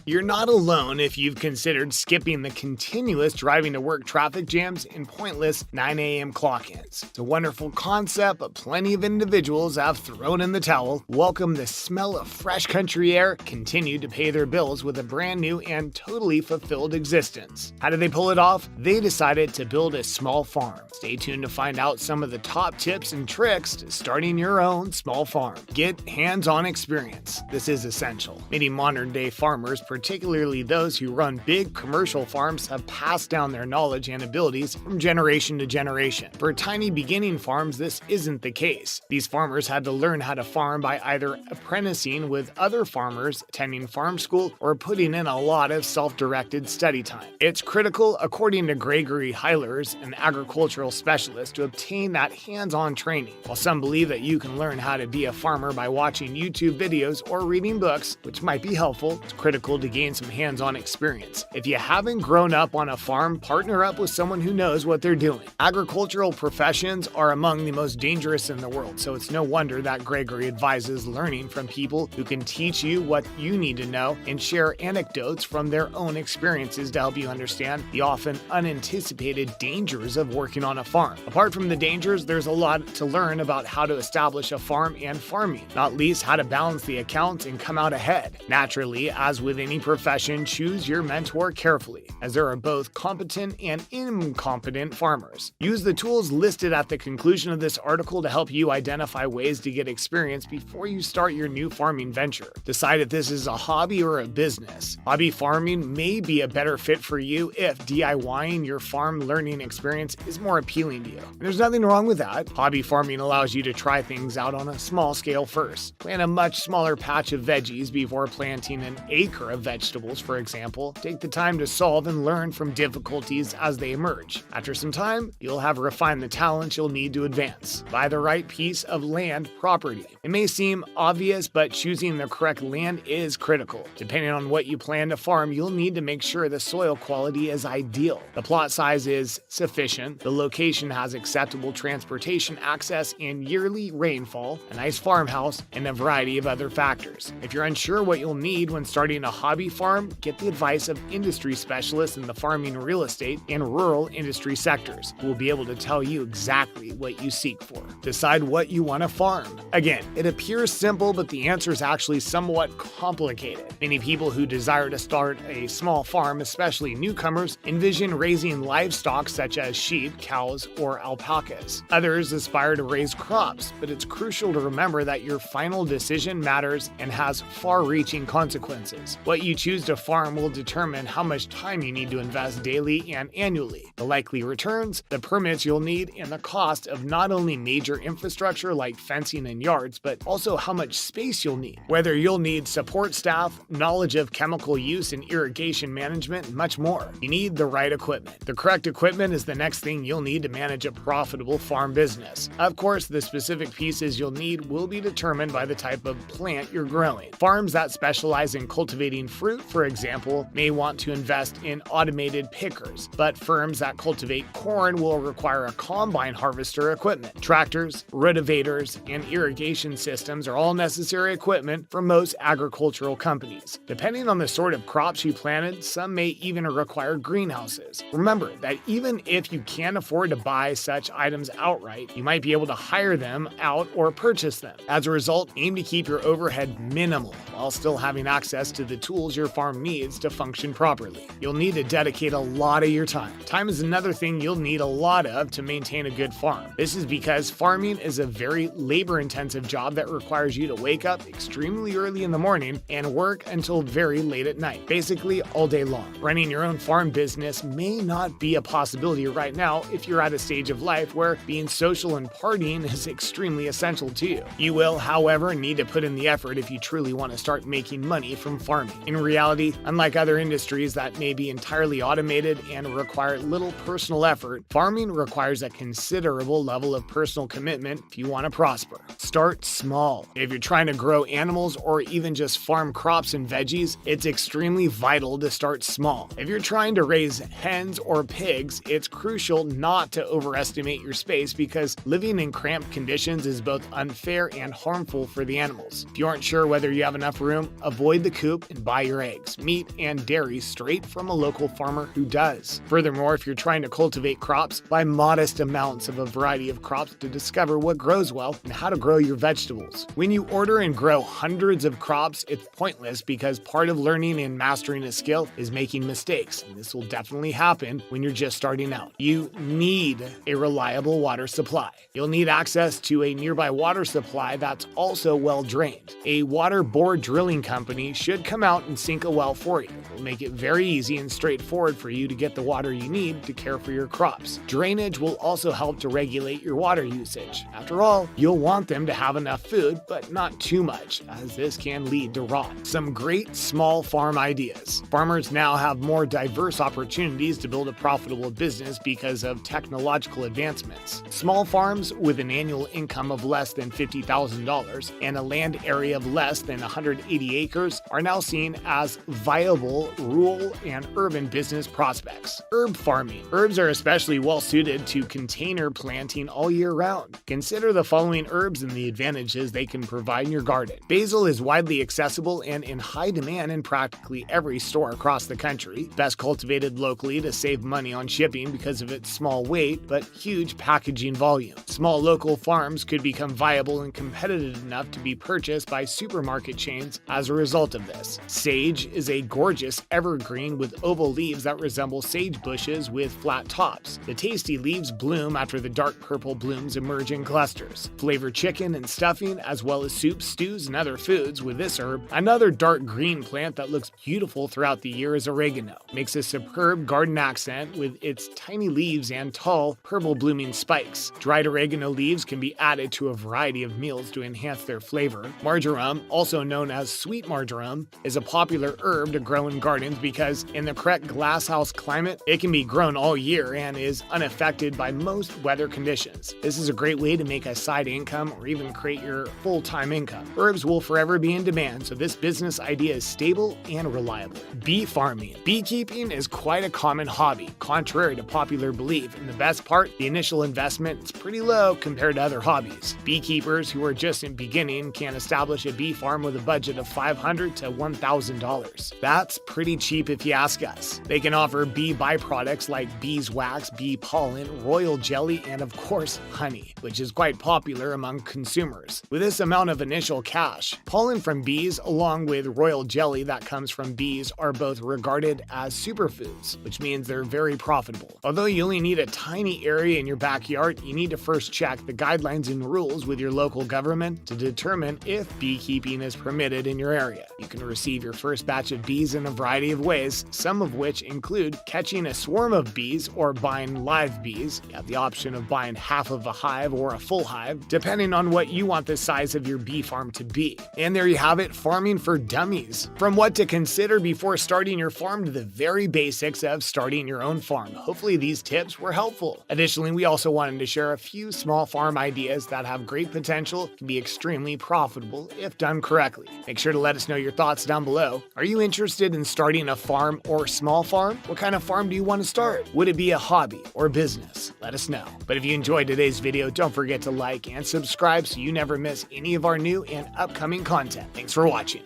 You're not alone if you've considered skipping the continuous driving to work traffic jams and pointless 9 a.m. clock-ins. It's a wonderful concept, but plenty of individuals have thrown in the towel, welcomed the smell of fresh country air, continued to pay their bills with a brand new and totally fulfilled existence. How did they pull it off? They decided to build a small farm. Stay tuned to find out some of the top tips and tricks to starting your own small farm. Get hands-on experience. This is essential. Many modern-day farmers, particularly those who run big commercial farms, have passed down their knowledge and abilities from generation to generation. For tiny beginning farms, this isn't the case. These farmers had to learn how to farm by either apprenticing with other farmers, attending farm school, or putting in a lot of self-directed study time. It's critical, according to Gregory Heilers, an agricultural specialist, to obtain that hands-on training. While some believe that you can learn how to be a farmer by watching YouTube videos or reading books, which might be helpful, it's critical to gain some hands-on experience. If you haven't grown up on a farm, partner up with someone who knows what they're doing. Agricultural professions are among the most dangerous in the world, so it's no wonder that Gregory advises learning from people who can teach you what you need to know and share anecdotes from their own experiences to help you understand the often unanticipated dangers of working on a farm. Apart from the dangers, there's a lot to learn about how to establish a farm and farming, not least how to balance the accounts and come out ahead. Naturally, as with any profession, choose your mentor carefully, as there are both competent and incompetent farmers. Use the tools listed at the conclusion of this article to help you identify ways to get experience before you start your new farming venture. Decide if this is a hobby or a business. Hobby farming may be a better fit for you if DIYing your farm learning experience is more appealing to you. And there's nothing wrong with that. Hobby farming allows you to try things out on a small scale first. Plant a much smaller patch of veggies before planting an acre of vegetables, for example. Take the time to solve and learn from difficulties as they emerge. After some time, you'll have refined the talents you'll need to advance. Buy the right piece of land property. It may seem obvious, but choosing the correct land is critical. Depending on what you plan to farm, you'll need to make sure the soil quality is ideal. The plot size is sufficient, the location has acceptable transportation access and yearly rainfall, a nice farmhouse, and a variety of other factors. If you're unsure what you'll need when starting a hobby farm, get the advice of industry specialists in the farming, real estate, and rural industry sectors who will be able to tell you exactly what you seek for. Decide what you want to farm. Again, it appears simple, but the answer is actually somewhat complicated. Many people who desire to start a small farm, especially newcomers, envision raising livestock such as sheep, cows, or alpacas. Others aspire to raise crops, but it's crucial to remember that your final decision matters and has far-reaching consequences. What you choose to farm will determine how much time you need to invest daily and annually, the likely returns, the permits you'll need, and the cost of not only major infrastructure like fencing and yards, but also how much space you'll need, whether you'll need support staff, knowledge of chemical use and irrigation management, and much more. You need the right equipment. The correct equipment is the next thing you'll need to manage a profitable farm business. Of course, the specific pieces you'll need will be determined by the type of plant you're growing. Farms that specialize in cultivating fruit, for example, may want to invest in automated pickers, but firms that cultivate corn will require a combine harvester equipment. Tractors, rotavators, and irrigation systems are all necessary equipment for most agricultural companies. Depending on the sort of crops you planted, some may even require greenhouses. Remember that even if you can't afford to buy such items outright, you might be able to hire them out or purchase them. As a result, aim to keep your overhead minimal while still having access to the tools your farm needs to function properly. You'll need to dedicate a lot of your time. Time is another thing you'll need a lot of to maintain a good farm. This is because farming is a very labor-intensive job that requires you to wake up extremely early in the morning and work until very late at night, basically all day long. Running your own farm business may not be a possibility right now if you're at a stage of life where being social and partying is extremely essential to you. You will, however, need to put in the effort if you truly want to start making money from farming. In reality, unlike other industries that may be entirely automated and require little personal effort, farming requires a considerable level of personal commitment if you want to prosper. Start small. If you're trying to grow animals or even just farm crops and veggies, it's extremely vital to start small. If you're trying to raise hens or pigs, it's crucial not to overestimate your space because living in cramped conditions is both unfair and harmful for the animals. If you aren't sure whether you have enough room, avoid the coop and buy buy your eggs, meat, and dairy straight from a local farmer who does. Furthermore, if you're trying to cultivate crops, buy modest amounts of a variety of crops to discover what grows well and how to grow your vegetables. When you order and grow hundreds of crops, it's pointless because part of learning and mastering a skill is making mistakes, and this will definitely happen when you're just starting out. You need a reliable water supply. You'll need access to a nearby water supply that's also well drained. A water bore drilling company should come out and sink a well for you. It will make it very easy and straightforward for you to get the water you need to care for your crops. Drainage will also help to regulate your water usage. After all, you'll want them to have enough food, but not too much, as this can lead to rot. Some great small farm ideas. Farmers now have more diverse opportunities to build a profitable business because of technological advancements. Small farms with an annual income of less than $50,000 and a land area of less than 180 acres are now seen as viable rural and urban business prospects. Herb farming. Herbs are especially well suited to container planting all year round. Consider the following herbs and the advantages they can provide in your garden. Basil is widely accessible and in high demand in practically every store across the country. Best cultivated locally to save money on shipping because of its small weight but huge packaging volume. Small local farms could become viable and competitive enough to be purchased by supermarket chains as a result of this. Sage is a gorgeous evergreen with oval leaves that resemble sage bushes with flat tops. The tasty leaves bloom after the dark purple blooms emerge in clusters. Flavor chicken and stuffing as well as soups, stews, and other foods with this herb. Another dark green plant that looks beautiful throughout the year is oregano. Makes a superb garden accent with its tiny leaves and tall, purple blooming spikes. Dried oregano leaves can be added to a variety of meals to enhance their flavor. Marjoram, also known as sweet marjoram, is a popular herb to grow in gardens because in the correct glasshouse climate, it can be grown all year and is unaffected by most weather conditions. This is a great way to make a side income or even create your full-time income. Herbs will forever be in demand, so this business idea is stable and reliable. Bee farming. Beekeeping is quite a common hobby, contrary to popular belief, and the best part, the initial investment is pretty low compared to other hobbies. Beekeepers who are just in beginning can establish a bee farm with a budget of $500 to $1,000. That's pretty cheap if you ask us. They can offer bee byproducts like beeswax, bee pollen, royal jelly, and of course, honey, which is quite popular among consumers. With this amount of initial cash, pollen from bees along with royal jelly that comes from bees are both regarded as superfoods, which means they're very profitable. Although you only need a tiny area in your backyard, you need to first check the guidelines and rules with your local government to determine if beekeeping is permitted in your area. You can receive your first batch of bees in a variety of ways, some of which include catching a swarm of bees or buying live bees. You have the option of buying half of a hive or a full hive, depending on what you want the size of your bee farm to be. And there you have it, farming for dummies. From what to consider before starting your farm to the very basics of starting your own farm. Hopefully these tips were helpful. Additionally, we also wanted to share a few small farm ideas that have great potential, can be extremely profitable if done correctly. Make sure to let us know your thoughts down below. Are you interested in starting a farm or small farm? What kind of farm do you want to start? Would it be a hobby or business? Let us know. But if you enjoyed today's video, don't forget to like and subscribe so you never miss any of our new and upcoming content. Thanks for watching.